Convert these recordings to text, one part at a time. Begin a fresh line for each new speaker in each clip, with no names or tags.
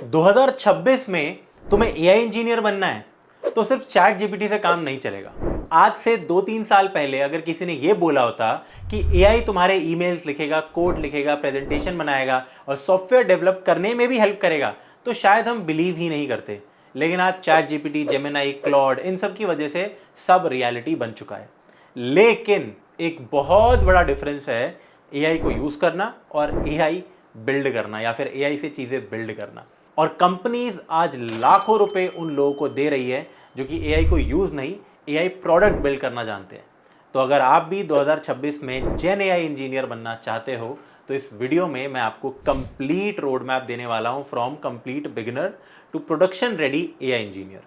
2026 में तुम्हें AI engineer बनना है तो सिर्फ चैट जीपीटी से काम नहीं चलेगा। आज से 2-3 साल पहले अगर किसी ने यह बोला होता कि एआई तुम्हारे ईमेल्स लिखेगा, कोड लिखेगा, प्रेजेंटेशन बनाएगा और सॉफ्टवेयर डेवलप करने में भी हेल्प करेगा, तो शायद हम बिलीव ही नहीं करते। लेकिन आज चैट जीपीटी, जेमिनाई, क्लॉड, इन सब की वजह से सब रियलिटी बन चुका है। लेकिन एक बहुत बड़ा डिफरेंस है एआई को यूज करना और एआई बिल्ड करना या फिर एआई से चीजें बिल्ड करना। और कंपनीज आज लाखों रुपए उन लोगों को दे रही है जो कि एआई को यूज नहीं, एआई प्रोडक्ट बिल्ड करना जानते हैं। तो अगर आप भी 2026 में जेन एआई इंजीनियर बनना चाहते हो तो इस वीडियो में मैं आपको कंप्लीट रोड मैप देने वाला हूं, from complete beginner to production ready AI engineer.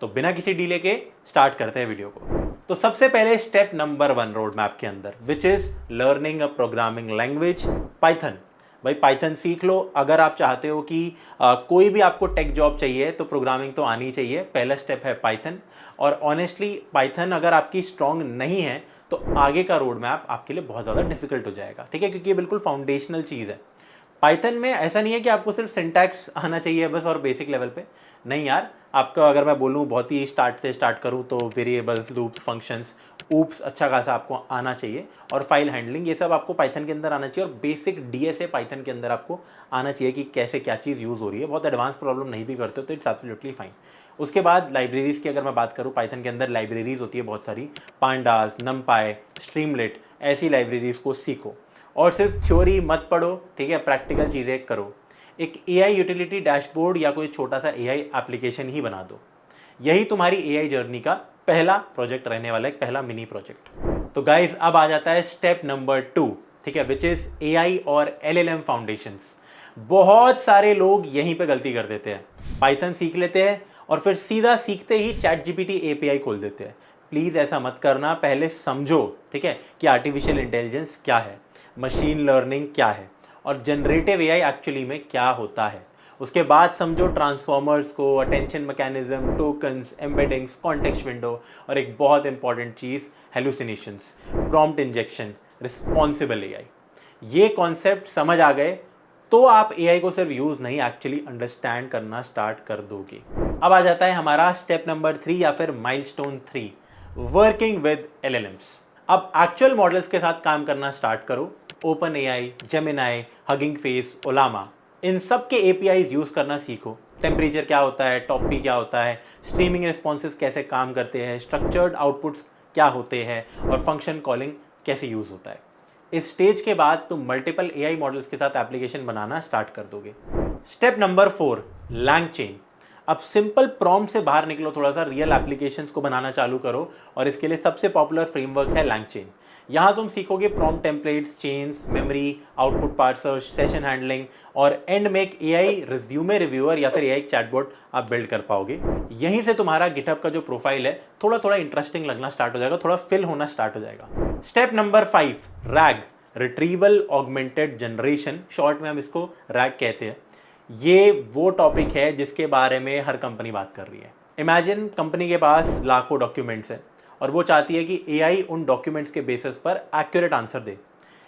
तो बिना किसी डीले के स्टार्ट करते हैं वीडियो को। तो सबसे पहले स्टेप नंबर 1 रोड मैप के अंदर, which is learning a programming language Python. भाई पाइथन सीख लो। अगर आप चाहते हो कि कोई भी आपको टेक जॉब चाहिए तो प्रोग्रामिंग तो आनी चाहिए। पहला स्टेप है पाइथन। और ऑनेस्टली पाइथन अगर आपकी स्ट्रांग नहीं है तो आगे का रोड मैप आपके लिए बहुत ज़्यादा डिफिकल्ट हो जाएगा, ठीक है, क्योंकि ये बिल्कुल फाउंडेशनल चीज़ है। पाइथन में ऐसा नहीं है कि आपको सिर्फ सिंटैक्स आना चाहिए बस और बेसिक लेवल पे। नहीं यार, आपका अगर मैं बोलूँ बहुत ही स्टार्ट से स्टार्ट करूँ तो वेरिएबल्स, लूप्स, फंक्शंस, ऊप्स अच्छा खासा आपको आना चाहिए। और फाइल हैंडलिंग, ये सब आपको पाइथन के अंदर आना चाहिए। और बेसिक डीएसए पाइथन के अंदर आपको आना चाहिए कि कैसे क्या चीज़ यूज़ हो रही है। बहुत एडवांस प्रॉब्लम नहीं भी करते हो तो इट्स एब्सोल्युटली फाइन। उसके बाद लाइब्रेरीज़ की अगर मैं बात करूँ, पाइथन के अंदर लाइब्रेरीज़ होती है बहुत सारी, पांडास, नमपाई, स्ट्रीमलेट, ऐसी लाइब्रेरीज़ को सीखो। और सिर्फ थ्योरी मत पढ़ो, ठीक है, प्रैक्टिकल चीज़ें करो। एक एआई यूटिलिटी डैशबोर्ड या कोई छोटा सा एआई एप्लीकेशन ही बना दो। यही तुम्हारी एआई जर्नी का पहला प्रोजेक्ट रहने वाला है, पहला मिनी प्रोजेक्ट। तो गाइज अब आ जाता है स्टेप नंबर 2, ठीक है, विच इज एआई और एलएलएम फाउंडेशंस। बहुत सारे लोग यहीं पे गलती कर देते हैं। पाइथन सीख लेते हैं और फिर सीधा सीखते ही चैट जीपीटी एपीआई खोल देते हैं। प्लीज़ ऐसा मत करना। पहले समझो, ठीक है, कि आर्टिफिशियल इंटेलिजेंस क्या है, मशीन लर्निंग क्या है और जनरेटिव एआई एक्चुअली में क्या होता है। उसके बाद समझो ट्रांसफॉर्मर्स को, attention mechanism, tokens, embeddings, context window और एक बहुत इंपॉर्टेंट चीज़, hallucinations, prompt injection, responsible AI. ये कॉन्सेप्ट समझ आ गए तो आप एआई को सिर्फ यूज़ नहीं, एक्चुअली अंडरस्टैंड करना स्टार्ट कर दोगे। अब आ जाता है हमारा स्टेप नंबर 3 या फिर माइलस्टोन 3, वर्किंग विद एलएलएम्स। अब एक्चुअल मॉडल्स के साथ काम करना स्टार्ट करो। Open AI, Gemini, Hugging Face, Ollama, इन सब के एपीआईज यूज करना सीखो। टेम्परेचर क्या होता है, टॉप पी क्या होता है, स्ट्रीमिंग रिस्पॉन्सेज कैसे काम करते हैं, स्ट्रक्चर्ड आउटपुट्स क्या होते हैं और फंक्शन कॉलिंग कैसे यूज होता है। इस स्टेज के बाद तुम मल्टीपल एआई मॉडल्स के साथ एप्लीकेशन बनाना स्टार्ट कर दोगे। Step number 4, LangChain. अब सिंपल प्रॉम्प्ट से बाहर निकलो, थोड़ा सा रियल एप्लीकेशंस को बनाना चालू करो। और इसके लिए सबसे पॉपुलर फ्रेमवर्क है लैंगचेन। यहाँ तुम सीखोगे prompt templates, chains, memory, output parser, session handling और एंड में एक एआई रिज्यूमे रिव्यूअर या फिर एआई चैटबॉट आप बिल्ड कर पाओगे। यहीं से तुम्हारा गिटहब का जो प्रोफाइल है थोड़ा थोड़ा इंटरेस्टिंग लगना स्टार्ट हो जाएगा, थोड़ा फिल होना स्टार्ट हो जाएगा। Step number 5, rag, retrieval augmented generation, short में हम इसको रैग कहते हैं। ये वो टॉपिक है जिसके बारे में हर कंपनी बात कर रही है। इमेजिन कंपनी के पास लाखों डॉक्यूमेंट्स हैं और वो चाहती है कि एआई उन डॉक्यूमेंट्स के बेसिस पर एक्यूरेट आंसर दे।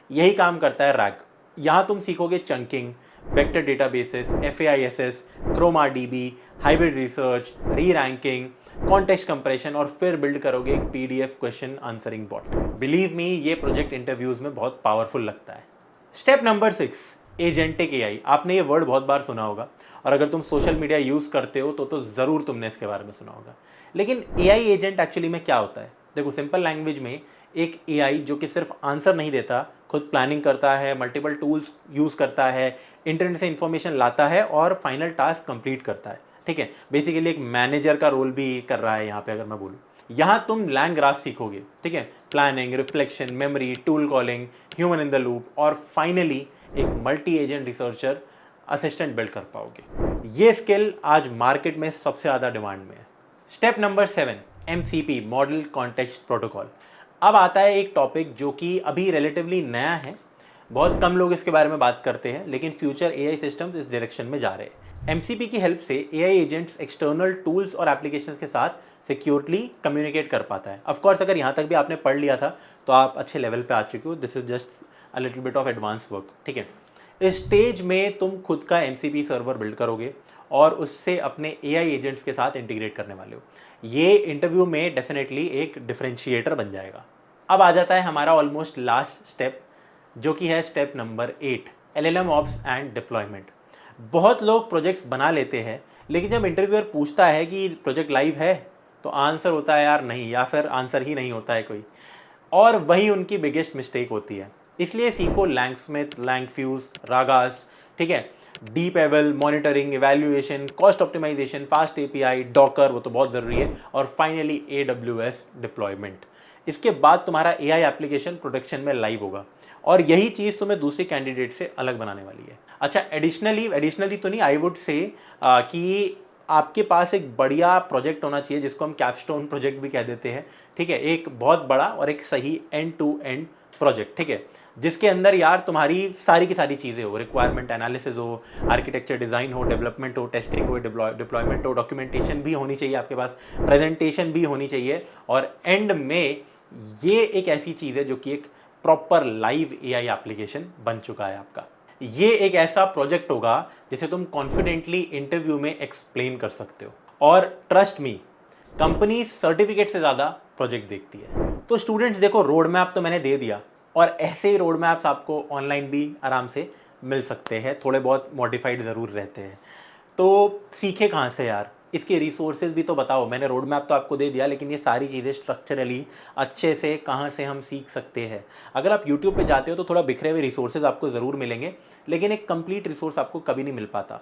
यही काम करता है रैग। यहाँ तुम सीखोगे chunking, vector databases, FAISS, Chroma DB, hybrid research, reranking, context compression और फिर बिल्ड करोगे एक PDF question answering bot. Believe me, ये प्रोजेक्ट इंटरव्यूज में बहुत पावरफुल लगता है। Step number 6, agentic AI. आपने ये वर्ड बहुत बार सुना होगा और अगर तुम सोशल मीडिया यूज करते हो तो ज़रूर तुमने इसके बारे में सुना होगा। लेकिन एआई एजेंट एक्चुअली में क्या होता है? देखो, सिंपल लैंग्वेज में एक एआई जो कि सिर्फ आंसर नहीं देता, खुद प्लानिंग करता है, मल्टीपल टूल्स यूज करता है, इंटरनेट से इंफॉर्मेशन लाता है और फाइनल टास्क कंप्लीट करता है, ठीक है। बेसिकली एक मैनेजर का रोल भी कर रहा है यहाँ पे अगर मैं बोलूँ। यहाँ तुम लैंग ग्राफ सीखोगे, ठीक है, planning, reflection, memory, tool calling, human in the loop और फाइनली एक multi agent researcher assistant build कर पाओगे। ये स्किल आज मार्केट में सबसे ज़्यादा डिमांड में है। Step number 7, MCP, model context protocol. अब आता है एक टॉपिक जो कि अभी रिलेटिवली नया है, बहुत कम लोग इसके बारे में बात करते हैं, लेकिन फ्यूचर एआई सिस्टम्स इस डायरेक्शन में जा रहे हैं। एमसीपी की हेल्प से एआई एजेंट्स एक्सटर्नल टूल्स और एप्लीकेशंस के साथ सिक्योरली कम्युनिकेट कर पाता है। ऑफ कोर्स अगर यहाँ तक भी आपने पढ़ लिया था तो आप अच्छे लेवल पे आ चुके हो। This is just a little bit of advance work, ठीक है। इस स्टेज में तुम खुद का एमसीपी सर्वर बिल्ड करोगे और उससे अपने एआई एजेंट्स के साथ इंटीग्रेट करने वाले हो। ये इंटरव्यू में डेफिनेटली एक डिफरेंशिएटर बन जाएगा। अब आ जाता है हमारा ऑलमोस्ट लास्ट स्टेप, जो कि है step number 8, LLM ops and deployment. बहुत लोग प्रोजेक्ट्स बना लेते हैं, लेकिन जब इंटरव्यूअर पूछता है कि प्रोजेक्ट लाइव है, तो आंसर होता है यार नहीं, या फिर आंसर ही नहीं होता है कोई। और वही उनकी बिगेस्ट मिस्टेक होती है। इसलिए सीखो लैंगस्मिथ, लैंगफ्यूज, रागास, ठीक है, Deep Eval, monitoring, evaluation, cost optimisation, Fast API, Docker, वो तो बहुत ज़रूरी है, और फाइनली AWS डिप्लॉयमेंट। इसके बाद तुम्हारा AI एप्लीकेशन प्रोडक्शन में लाइव होगा, और यही चीज़ तुम्हें दूसरे कैंडिडेट से अलग बनाने वाली है। अच्छा, एडिशनली तो नहीं, आई वुड से कि आपके पास एक बढ़िया प्रोजेक्ट होना चाहिए, जिसको हम कैपस्टोन प्रोजेक्ट भी कह देते हैं, ठीक है, एक बहुत बड़ा और एक सही एंड टू एंड प्रोजेक्ट, ठीक है, जिसके अंदर यार तुम्हारी सारी की सारी चीज़ें हो, रिक्वायरमेंट एनालिसिस हो, आर्किटेक्चर डिज़ाइन हो, डेवलपमेंट हो, टेस्टिंग हो, डिप्लॉयमेंट हो, डॉक्यूमेंटेशन भी होनी चाहिए आपके पास, प्रेजेंटेशन भी होनी चाहिए, और एंड में ये एक ऐसी चीज़ है जो कि एक प्रॉपर लाइव AI एप्लीकेशन बन चुका है आपका। ये एक ऐसा प्रोजेक्ट होगा जिसे तुम कॉन्फिडेंटली इंटरव्यू में एक्सप्लेन कर सकते हो, और ट्रस्ट मी, कंपनी सर्टिफिकेट से ज़्यादा प्रोजेक्ट देखती है। तो स्टूडेंट्स देखो, रोड मैप तो मैंने दे दिया, और ऐसे ही रोड मैप्स आपको ऑनलाइन भी आराम से मिल सकते हैं, थोड़े बहुत मॉडिफाइड ज़रूर रहते हैं। तो सीखे कहाँ से यार, इसके रिसोर्सेज भी तो बताओ। मैंने रोड मैप तो आपको दे दिया, लेकिन ये सारी चीज़ें स्ट्रक्चरली अच्छे से कहाँ से हम सीख सकते हैं। अगर आप यूट्यूब पे जाते हो तो थोड़ा बिखरे हुए रिसोर्सेज आपको ज़रूर मिलेंगे, लेकिन एक कंप्लीट रिसोर्स आपको कभी नहीं मिल पाता।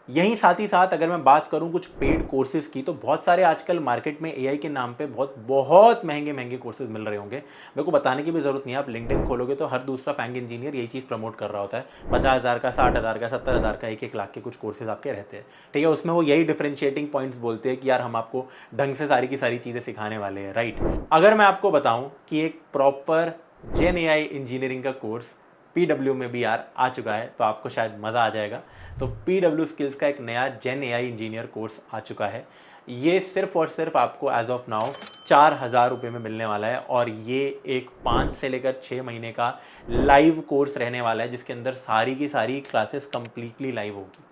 यहीं साथ ही साथ अगर मैं बात करूं कुछ पेड कोर्सेज की, तो बहुत सारे आजकल मार्केट में AI के नाम पे बहुत बहुत महंगे महंगे कोर्सेज मिल रहे होंगे। मेरे को बताने की भी ज़रूरत नहीं है, आप लिंक्डइन खोलोगे तो हर दूसरा फैंग इंजीनियर यही चीज़ प्रमोट कर रहा होता है। 50,000 का, 60,000 का, 70,000 का, 1-1 लाख के कुछ कोर्सेज आपके रहते हैं, ठीक है। उसमें वो यही डिफरेंशिएटिंग पॉइंट्स बोलते हैं कि यार हम आपको ढंग से सारी की सारी चीज़ें सिखाने वाले हैं, राइट। अगर मैं आपको बताऊँ कि एक प्रॉपर जेन AI इंजीनियरिंग का कोर्स PW में भी यार आ चुका है, तो आपको शायद मज़ा आ जाएगा। तो PW स्किल्स का एक नया जेन AI इंजीनियर कोर्स आ चुका है। ये सिर्फ और सिर्फ आपको एज ऑफ नाउ 4,000 रुपये में मिलने वाला है, और ये एक 5 से लेकर 6 महीने का लाइव कोर्स रहने वाला है, जिसके अंदर सारी की सारी क्लासेस कंप्लीटली लाइव होगी।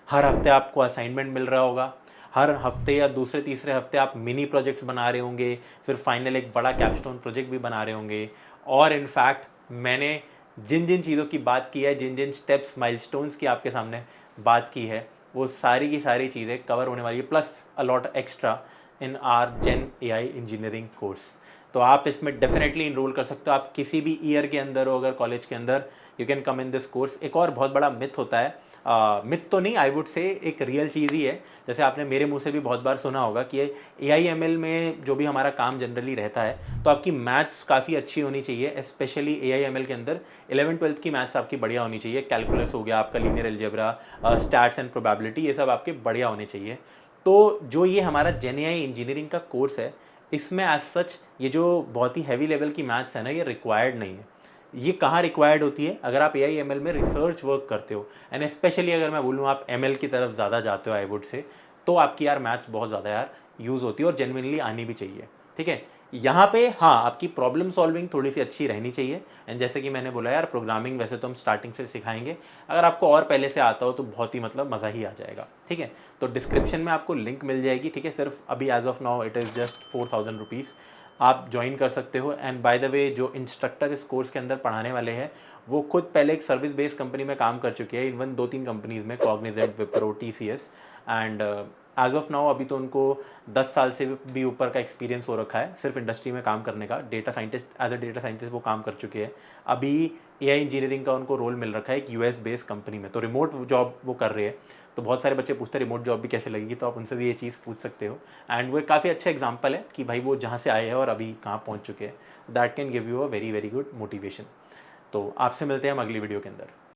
हर हफ्ते आपको असाइनमेंट मिल रहा होगा, हर हफ्ते या दूसरे तीसरे हफ्ते आप मिनी प्रोजेक्ट्स बना रहे होंगे, फिर फाइनल एक बड़ा कैपस्टोन प्रोजेक्ट भी बना रहे होंगे। और इनफैक्ट मैंने जिन जिन चीज़ों की बात की है, जिन जिन स्टेप्स, माइलस्टोन्स की आपके सामने बात की है, वो सारी की सारी चीज़ें कवर होने वाली है, plus a lot extra in our gen AI engineering course. तो आप इसमें डेफिनेटली इनरोल कर सकते हो। आप किसी भी ईयर के अंदर हो, अगर कॉलेज के अंदर, you can come in this course. एक और बहुत बड़ा मिथ होता है, मिथ तो नहीं, आई वुड से एक रियल चीज़ ही है। जैसे आपने मेरे मुंह से भी बहुत बार सुना होगा कि AI ML में जो भी हमारा काम जनरली रहता है, तो आपकी मैथ्स काफ़ी अच्छी होनी चाहिए, स्पेशली AI ML के अंदर 11th-12th की मैथ्स आपकी बढ़िया होनी चाहिए। कैलकुलस हो गया आपका, linear algebra, stats and probability, ये सब आपके बढ़िया होने चाहिए। तो जो ये हमारा जेन AI इंजीनियरिंग का कोर्स है, इसमें एज सच ये जो बहुत ही हैवी लेवल की मैथ्स है ना, ये रिक्वायर्ड नहीं है। ये कहाँ रिक्वायर्ड होती है? अगर आप AI ML में रिसर्च वर्क करते हो, एंड स्पेशली अगर मैं बोलूँ आप ML की तरफ ज़्यादा जाते हो, आई वुड से, तो आपकी यार मैथ्स बहुत ज़्यादा यार यूज़ होती है, और जेन्युइनली आनी भी चाहिए, ठीक है। यहाँ पे हाँ, आपकी प्रॉब्लम सॉल्विंग थोड़ी सी अच्छी रहनी चाहिए, एंड जैसे कि मैंने बोला यार, प्रोग्रामिंग वैसे तो हम स्टार्टिंग से सिखाएंगे, अगर आपको और पहले से आता हो तो बहुत ही मतलब मज़ा ही आ जाएगा, ठीक है। तो डिस्क्रिप्शन में आपको लिंक मिल जाएगी, ठीक है। सिर्फ अभी as of now it is just 4,000 rupees, आप ज्वाइन कर सकते हो। एंड बाय द वे, जो इंस्ट्रक्टर इस कोर्स के अंदर पढ़ाने वाले हैं, वो खुद पहले एक सर्विस बेस्ड कंपनी में काम कर चुके हैं, इवन 2-3 कंपनीज में, Cognizant, Wipro, TCS, and as of now अभी तो उनको 10 साल से भी ऊपर का एक्सपीरियंस हो रखा है सिर्फ इंडस्ट्री में काम करने का। Data scientist, as a data scientist वो काम कर चुके हैं। अभी AI इंजीनियरिंग का उनको रोल मिल रखा है एक US बेस्ड कंपनी में, तो रिमोट जॉब वो कर रहे हैं। तो बहुत सारे बच्चे पूछते हैं रिमोट जॉब भी कैसे लगेगी, तो आप उनसे भी ये चीज़ पूछ सकते हो। एंड वो एक काफ़ी अच्छा एग्जाम्पल है कि भाई वो जहाँ से आए हैं और अभी कहाँ पहुँच चुके हैं। That can give you a very very good motivation. तो आपसे मिलते हैं हम अगली वीडियो के अंदर।